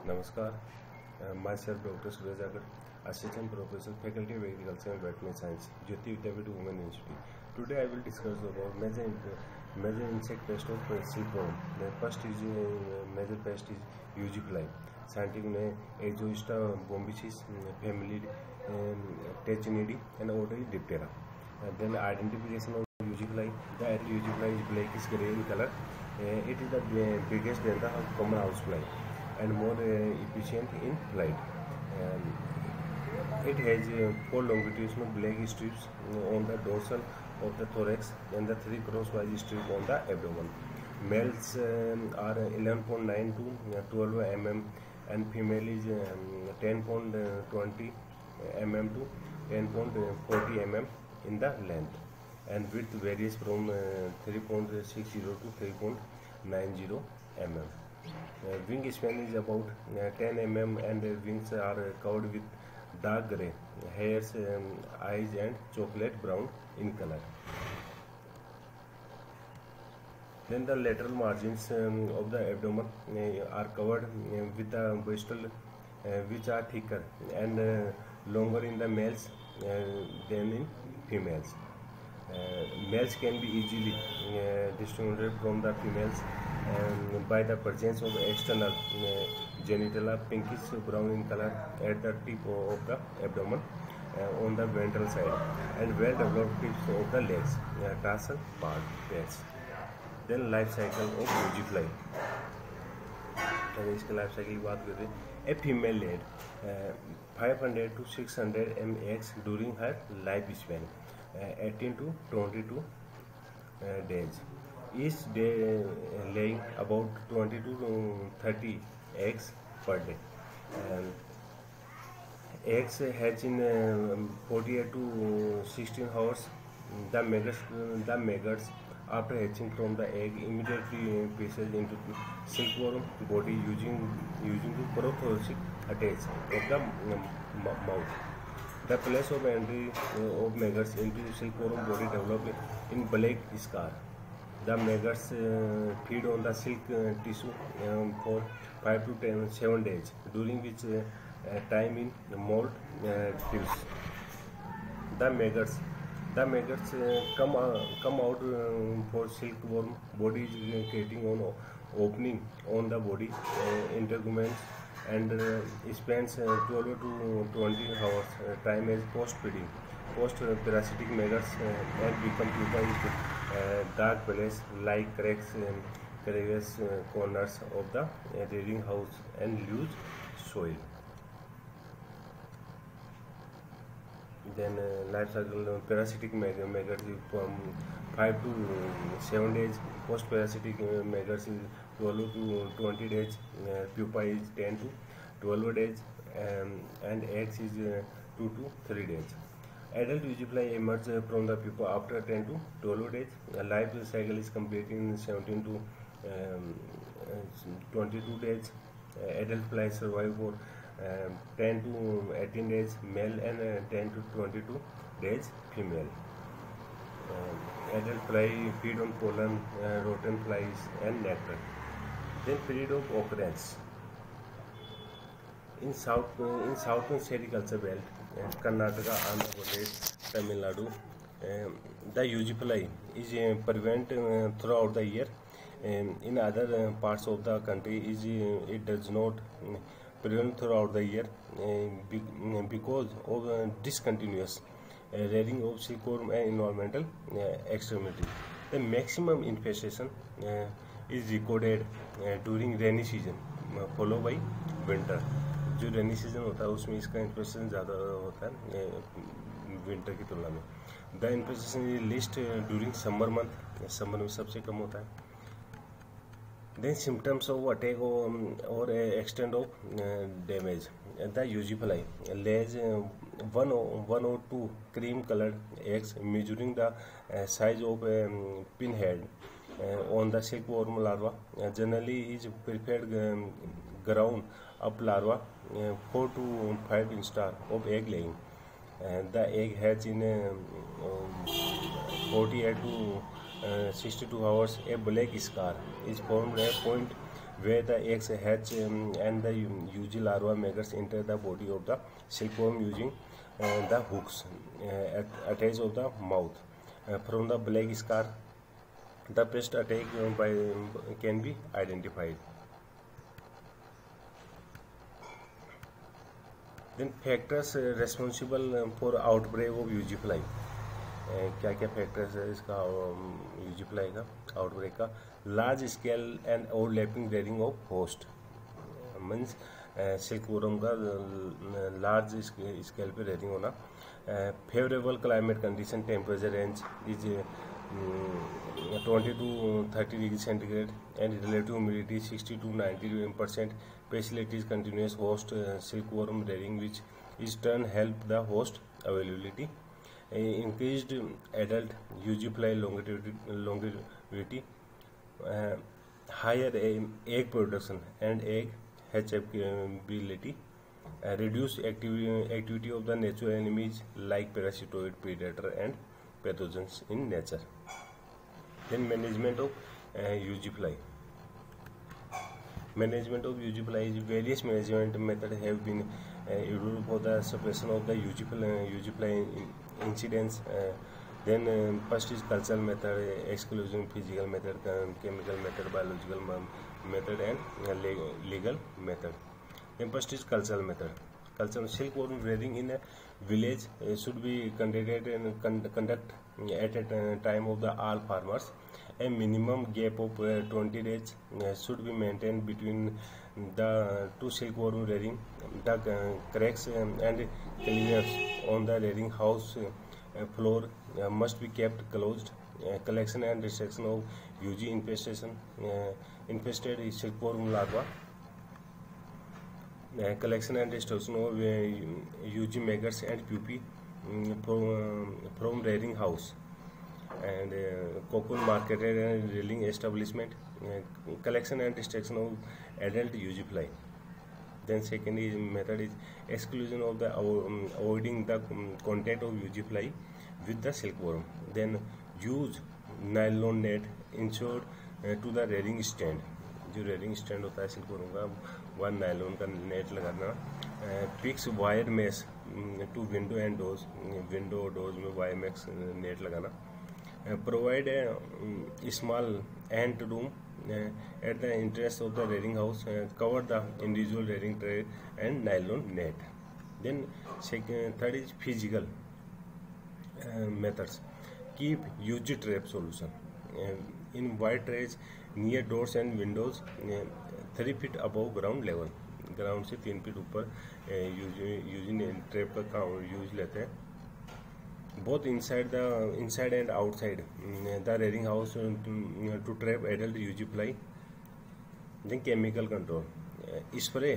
Namaskar, myself Dr. Suraj Agar, Assistant Professor, Faculty of Agriculture and Veterinary Science, Jyoti Vidyapeeth Women Institute. Today I will discuss about major insect pest of silkworm. The first is major pest is UG-fly. Scientific name Azoista bombycis, family Tachinidae, and order is Diptera. Then the identification of UG-fly. The UG-fly is blackish grey in color. It is the biggest than the common housefly and more efficient in flight. It has 4 longitudinal black strips on the dorsal of the thorax and the 3 crosswise strips on the abdomen. Males are 11.9 to 12 mm and female is 10.20 mm to 10.40 mm in the length, and width varies from 3.60 to 3.90 mm. Wingspan is about 10 mm and wings are covered with dark grey hairs, eyes and chocolate brown in color. Then the lateral margins of the abdomen are covered with the vestibule, which are thicker and longer in the males than in females. Males can be easily distinguished from the females by the presence of external genitalia pinkish brown in color at the tip of the abdomen on the ventral side and well developed tips of the legs, tarsal parts. Then life cycle of UG-fly. इसके life cycle की बात करें, a female lead 500 to 600 eggs during her life span, 18 to 22 days. Each day laying about 20 to 30 eggs per day. Eggs hatch in 48 to 16 hours. The maggots after hatching from the egg immediately passes into silkworm body using the porothoracic attach of the mouth. The place of entry of maggots into silkworm body develop in black scar. The maggots feed on the silk tissue for 5 to 7 days, during which time in mold develops. The maggots come out for silkworm body is creating on opening on the body integuments and spends 12 to 20 hours time as post-feeding. Post-parasitic maggots and become pupa with dark place like cracks and crevice corners of the rearing house and loose soil. Then life cycle parasitic maggots from 5 to 7 days. Post-parasitic maggots is 12 to 20 days. Pupa is 10 to 12 days and eggs is 2 to 3 days. Adult UG-fly emerges from the pupa after 10 to 12 days. Life cycle is completed in 17 to 22 days. Adult fly survive for 10 to 18 days male and 10 to 22 days female. Adult fly feed on pollen, rotten flies and nectar. Then period of occurrence. In southern sericulture belt, Karnataka, Andhra Pradesh, Tamil Nadu, the UG-fly is prevalent throughout the year. In other parts of the country, it does not prevalent throughout the year because of discontinuous rearing of silkworm and environmental extremity. The maximum infestation is recorded during rainy season followed by winter. जो rainy season होता है उसमें इसका infection ज़्यादा होता है winter की तुलना में. The infection is list during summer month, summer में सबसे कम होता है. देन सिम्टम्स ऑफ अटैक और extend of damage. The UG-fly lays 1 or 2 cream colored eggs measuring the size of a pinhead on the silkworm larva. Generally is preferred ground up larva 4 to 5 instar of egg laying. The egg hatch in 48 to 62 hours. A black scar is formed at point where the eggs hatch and the UG larva makers enter the body of the silkworm using the hooks attached of the mouth. From the black scar, the pest attack can be identified. Then factors responsible for outbreak of UG fly. क्या क्या factors है इसका uzi fly का outbreak का? Large scale and overlapping breeding of host, means silkworm का large scale पे rearing होना. Favourable climate condition, temperature range is 20 to 30 degree centigrade and relative humidity 60 to 90%. Facilities continuous host silkworm rearing which is turn help the host availability. Increased adult UG fly longevity, higher egg production and egg hatchability, reduced activity of the natural enemies like parasitoid, predator and pathogens in nature. Then management of UG fly. Management of UG fly is various management methods have been used for the suppression of the UG fly incidents. Then first is cultural method, exclusion, physical method, chemical method, biological method and legal method. Then first is cultural method. Cultural silkworm rearing in a village should be conducted at a time of the all farmers. A minimum gap of 20 days should be maintained between the two silkworm rearing. The cracks and cleaners on the rearing house floor must be kept closed. Collection and destruction of UG infested silkworm larva. Collection and destruction of UG makers and pupae from rearing house. And cocoon marketed and rearing establishment. Collection and destruction of adult UG fly. Then second is method is exclusion of the avoiding the contact of UG fly with the silkworm. Then use nylon net insured to the rearing stand. जो rearing stand होता है silkworm का, वह nylon का net लगाना. Fix wire mesh to window and doors, window और doors में wire mesh net लगाना. Provide small ante room at the entrance of the rearing house, cover the individual rearing tray and nylon net. Then third is physical methods. Keep UG trap solution in white trays near doors and windows 3 feet above ground level. Ground से 3 feet ऊपर using trap का use लेते हैं. Both inside and outside the rearing house to trap adult UG fly. Then chemical control. Spray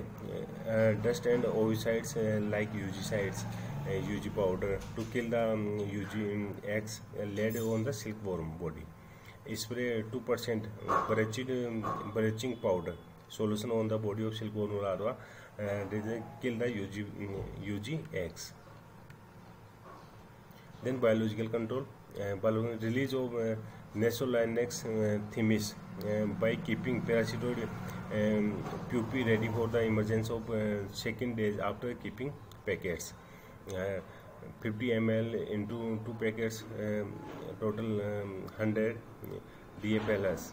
dust and ovicides like UGicides, UG powder to kill the UG eggs laid on the silkworm body. Spray 2% bleaching powder solution on the body of silkworm larva. They kill the UG eggs. Then biological control. Release of Nasolinx thymis by keeping parasitoid pupae ready for the emergence of second days after keeping packets. 50 ml into 2 packets, total 100 DFLS.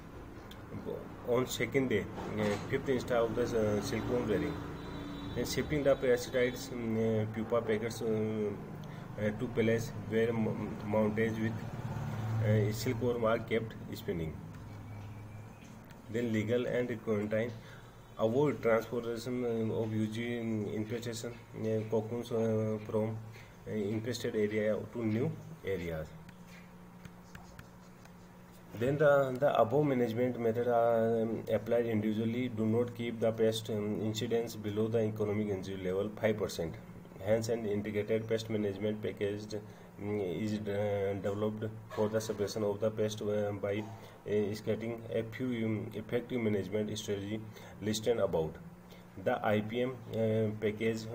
On second day, 5th instar of the silkworm rearing. Then shifting the parasitoids pupa packets to place where mountains with silkworm are kept spinning. Then legal and quarantine. Avoid transportation of UG infestation cocoons from infested area to new areas. Then the above management method are applied individually. Do not keep the pest incidence below the economic injury level 5%. Hence, an integrated pest management package is developed for the suppression of the pest by stating a few effective management strategy listed above. The IPM package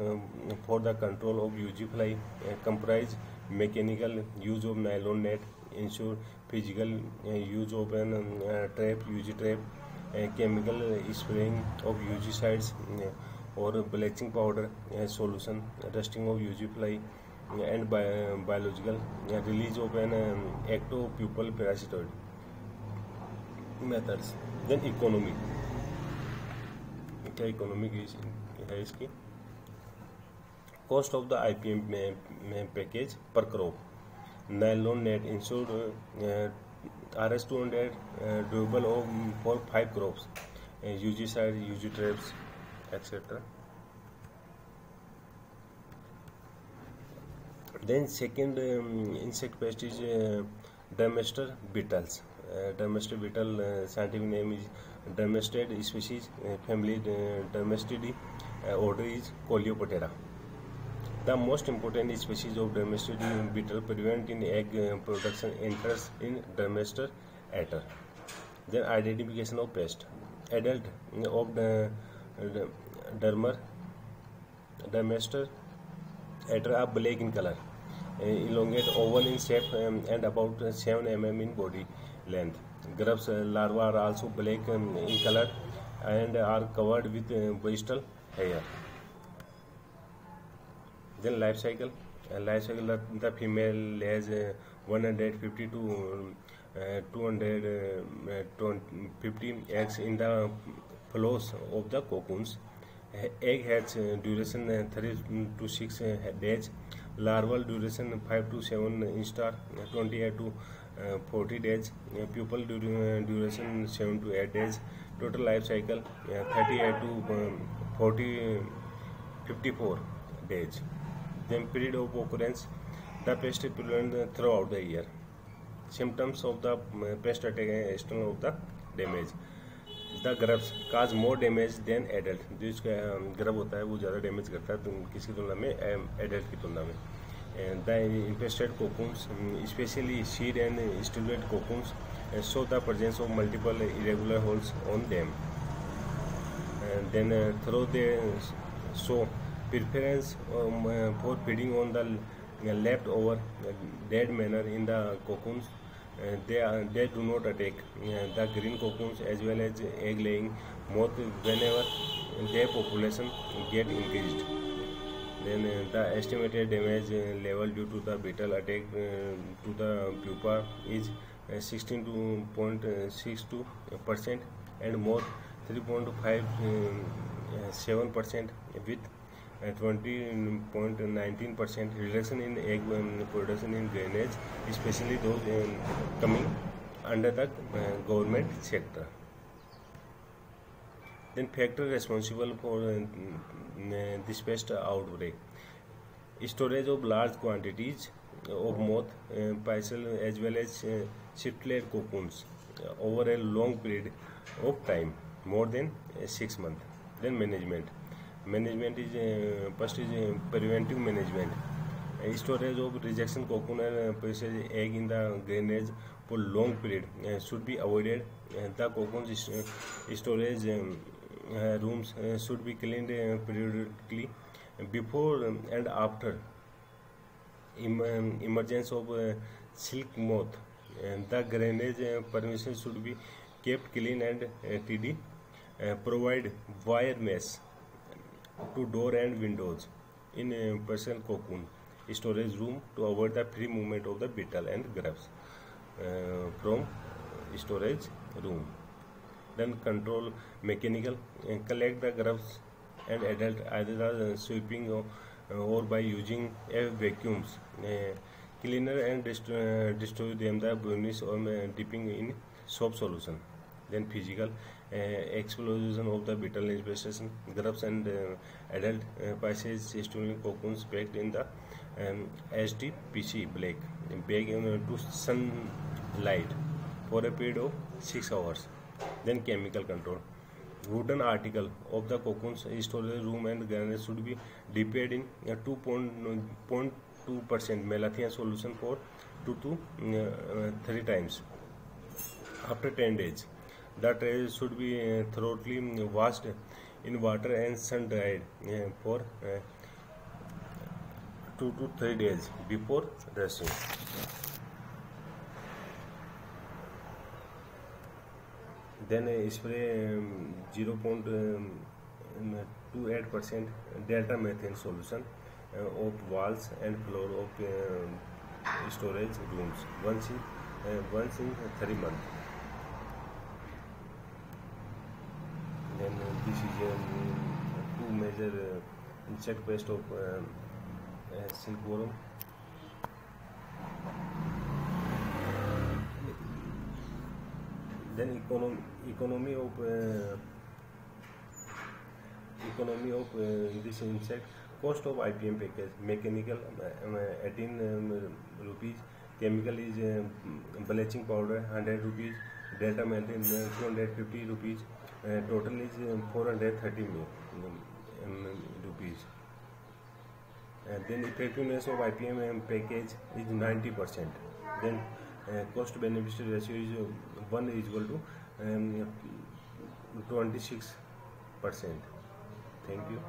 for the control of UG fly comprise mechanical use of nylon net, ensure physical use of an trap, UG trap, chemical spraying of UGicides or bleaching powder solution, dusting of UG fly, and biological release of an ectopupal parasitoid methods. Then economy, क्या economic है इसकी? Cost of the IPM package per crop, nylon net insured RS200 durable for 5 crops, UGicide, UG traps, etc. Then second insect pest is Dermaster beetles. Dermaster beetle scientific name is Dermastid species, family Dermastidae, order is Coleoptera. The most important species of Dermastid beetle prevent in egg production enters in Dermaster ater. Then identification of pest. Adult of the Dermaster ater are black in color, elongate oval in shape and about 7 mm in body length. Grubs larvae are also black in color and are covered with bristly hair. Then life cycle. The female has 150 to 250 eggs in the floors of the cocoons. Egg hatch duration 3 to 6 days. Larval duration 5 to 7 instar, 28 to 40 days. Pupal duration 7 to 8 days. Total life cycle 38 to 54 days. Then period of occurrence. The pest is prevalent throughout the year. Symptoms of the pest attack and extent of the damage. The grubs cause more damage than adult. जो इसका grub होता है वो ज़्यादा damage करता है किसी तुलना में adult की तुलना में. The infested cocoons, especially seed and stilbed cocoons, show the presence of multiple irregular holes on them. Then through they show preference for feeding on the leftover dead manner in the cocoons. They do not attack the green cocoons as well as egg laying moth whenever their population get increased. Then the estimated damage level due to the beetle attack to the pupa is 16.62% and moth 3.57% with 20.19% reduction in egg production in drainage, especially those coming under the government sector. Then factor responsible for this pest outbreak: storage of large quantities of moth, piscel as well as shift-laid cocoons over a long period of time, more than 6 months. Then management is first is preventive management. Storage of rejection cocoon and presence egg in the drainage for long period should be avoided. The cocoon storage rooms should be cleaned periodically before and after emergence of silk moth. The drainage permission should be kept clean and tidy. Provide wire mesh to door and windows in personal cocoon storage room to avoid the free movement of the beetle and grubs from storage room. Then control mechanical. Collect the grubs and adult either sweeping or by using a vacuums cleaner and destroy them the brownish or dipping in soap solution. Then physical explosion of the beetle infestation. Grubs and adult passage storing cocoons packed in the HDPC black bag to sunlight for a period of 6 hours. Then chemical control. Wooden article of the cocoons storage room and granite should be dipped in 2.2% malathion solution for 2 to 3 times. After 10 days, the tray should be thoroughly washed in water and sun dried for 2 to 3 days before dressing. Then spray 0.28% delta methane solution of walls and floor of storage rooms once in 3 months. Then this is two major insect pest of silkworm. Then economy of this insect. Cost of IPM package: mechanical 18 rupees, chemical is bleaching powder 100 rupees, delta methane 250 rupees, total is 430 rupees. And then effectiveness of IPM package is 90%. Then cost benefit ratio is 1 is equal to 26%. Thank you.